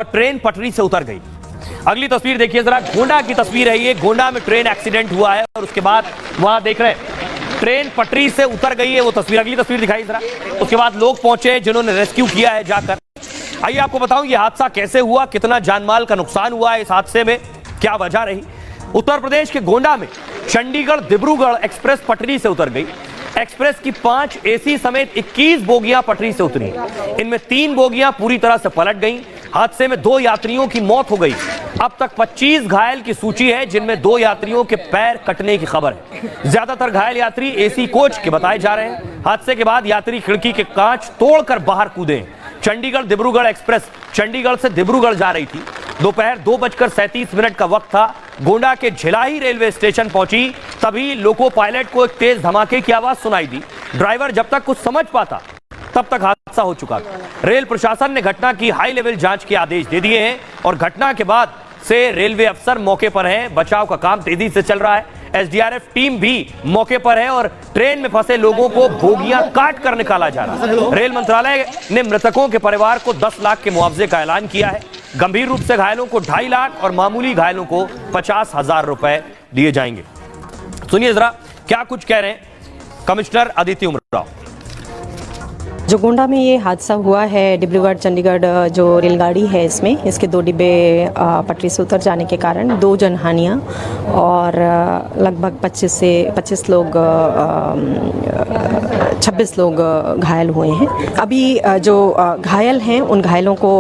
Train पटरी से उतर गई। अगली तस्वीर देखिए जरा, गोंडा की तस्वीर है ये। गोंडा में ट्रेन एक्सीडेंट हुआ है और उसके बाद वहां देख रहे हैं ट्रेन पटरी से उतर गई है वो तस्वीर। अगली तस्वीर दिखाई जरा। उसके बाद लोग पहुंचे जिन्होंने रेस्क्यू किया है जाकर। आइए आपको बताऊं ये हादसा कैसे हुआ, कितना जानमाल का नुकसान हुआ है इस हादसे में, क्या वजह रही। उत्तर प्रदेश के गोंडा में चंडीगढ़ डिब्रूगढ़ एक्सप्रेस पटरी से उतर गई। एक्सप्रेस की 5 एसी समेत 21 बोगियां पटरी से उतरी। इनमें 3 बोगियां पूरी तरह से पलट गईं। हादसे में 2 यात्रियों की मौत हो गई। अब तक 25 घायल की सूची है, जिनमें 2 यात्रियों के पैर कटने की खबर है। ज्यादातर घायल यात्री एसी कोच के बताए जा रहे हैं। हादसे के बाद यात्री खिड़की के कांच तोड़कर बाहर कूदे। चंडीगढ़ डिब्रूगढ़ एक्सप्रेस चंडीगढ़ से डिब्रूगढ़ जा रही थी। दोपहर 2:37 का वक्त था। गोंडा के झिलाही रेलवे स्टेशन पहुंची, तभी लोको पायलट को एक तेज धमाके की आवाज सुनाई दी। ड्राइवर जब तक कुछ समझ पाता तब तक हादसा हो चुका था। रेल प्रशासन ने घटना की हाई लेवल जांच के आदेश दे दिए हैं और घटना के बाद से रेलवे अफसर मौके पर हैं। बचाव का काम तेजी से चल रहा है। एसडीआरएफ टीम भी मौके पर है और ट्रेन में फंसे लोगों को बोगियां काट कर निकाला जा रहा है। रेल मंत्रालय ने मृतकों के परिवार को 10 लाख के मुआवजे का ऐलान किया है। गंभीर रूप से घायलों को 2.5 लाख और मामूली घायलों को 50,000 रुपए दिए जाएंगे। सुनिए जरा क्या कुछ कह रहे हैं कमिश्नर अदिति उमराव। जो गोंडा में ये हादसा हुआ है, डिब्रूगढ़ चंडीगढ़ जो रेलगाड़ी है, इसके 2 डिब्बे पटरी से उतर जाने के कारण 2 जनहानियाँ और लगभग 26 लोग घायल हुए हैं। अभी जो घायल हैं उन घायलों को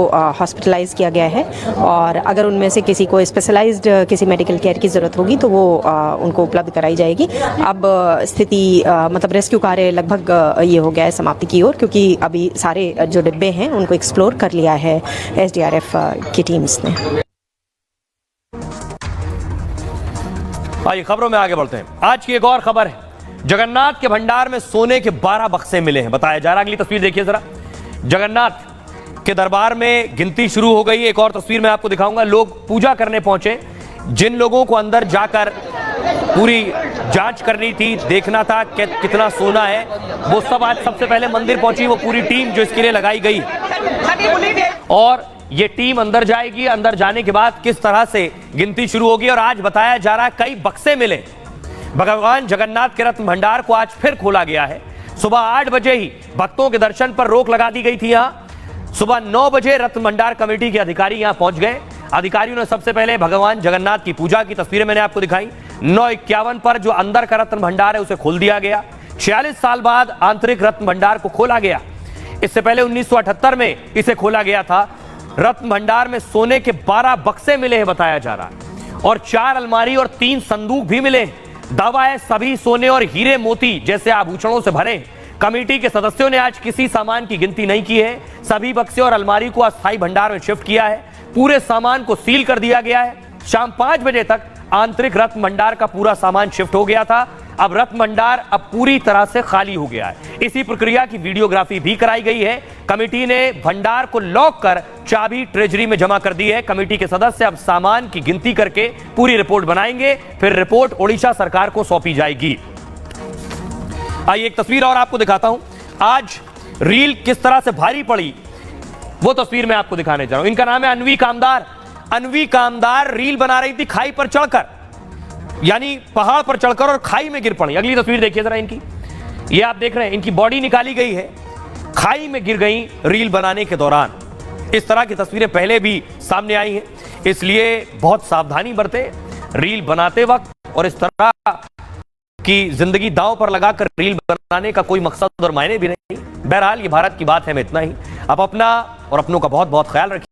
हॉस्पिटलाइज किया गया है और अगर उनमें से किसी को स्पेशलाइज्ड किसी मेडिकल केयर की ज़रूरत होगी तो वो उनको उपलब्ध कराई जाएगी। अब स्थिति मतलब रेस्क्यू कार्य लगभग ये हो गया है समाप्ति की ओर, क्योंकि अभी सारे जो डिब्बे हैं उनको एक्सप्लोर कर लिया है एसडीआरएफ की टीम्स ने। आइए खबरों में आगे बढ़ते हैं। आज की एक और खबर है, जगन्नाथ के भंडार में सोने के 12 बक्से मिले हैं बताया जा रहा है। अगली तस्वीर देखिए जरा। जगन्नाथ के दरबार में गिनती शुरू हो गई। एक और तस्वीर मैं आपको दिखाऊंगा। लोग पूजा करने पहुंचे। जिन लोगों को अंदर जाकर पूरी जांच करनी थी, देखना था कि कितना सोना है, वो सब आज सबसे पहले मंदिर पहुंची। वो पूरी टीम जो इसके लिए लगाई गई और ये टीम अंदर जाएगी। अंदर जाने के बाद किस तरह से गिनती शुरू होगी और आज बताया जा रहा है कई बक्से मिले। भगवान जगन्नाथ के रत्न भंडार को आज फिर खोला गया है। सुबह 8 बजे ही भक्तों के दर्शन पर रोक लगा दी गई थी। यहां सुबह 9 बजे रत्न भंडार कमेटी के अधिकारी यहां पहुंच गए। अधिकारियों ने सबसे पहले भगवान जगन्नाथ की पूजा की तस्वीरें मैंने आपको दिखाई। 9:51 पर जो अंदर का रत्न भंडार है उसे खोल दिया गया। 46 साल बाद आंतरिक रत्न भंडार को खोला गया। इससे पहले 1978 में इसे खोला गया था। रत्न भंडार में सोने के 12 बक्से मिले हैं बताया जा रहा है और 4 अलमारी और 3 संदूक भी मिले। दावा है सभी सोने और हीरे मोती जैसे आभूषणों से भरे। कमेटी के सदस्यों ने आज किसी सामान की गिनती नहीं की है। सभी बक्से और अलमारी को अस्थायी भंडार में शिफ्ट किया है। पूरे सामान को सील कर दिया गया है। शाम 5 बजे तक आंतरिक रत्न भंडार का पूरा सामान शिफ्ट हो गया था। अब रत्न भंडार अब पूरी तरह से खाली हो गया है। इसी प्रक्रिया की वीडियोग्राफी भी कराई गई है। कमेटी ने भंडार को लॉक कर चाबी ट्रेजरी में जमा कर दी है। कमेटी के सदस्य अब सामान की गिनती करके पूरी रिपोर्ट बनाएंगे, फिर रिपोर्ट ओडिशा सरकार को सौंपी जाएगी। आइए एक तस्वीर और आपको दिखाता हूं। आज रील किस तरह से भारी पड़ी वो तस्वीर मैं आपको दिखाने जा रहा हूं। इनका नाम है अनवी कामदार। अनवी कामदार रील बना रही थी खाई पर चढ़कर, यानी पहाड़ पर चढ़कर और खाई में गिर पड़ी। अगली तस्वीर देखिए जरा इनकी। ये आप देख रहे हैं इनकी बॉडी निकाली गई है, खाई में गिर गई रील बनाने के दौरान। इस तरह की तस्वीरें पहले भी सामने आई हैं, इसलिए बहुत सावधानी बरतें रील बनाते वक्त। और इस तरह की जिंदगी दांव पर लगाकर रील बनाने का कोई मकसद और मायने भी नहीं। बहरहाल ये भारत की बात है, मैं इतना ही। आप अपना और अपनों का बहुत बहुत ख्याल रखिए।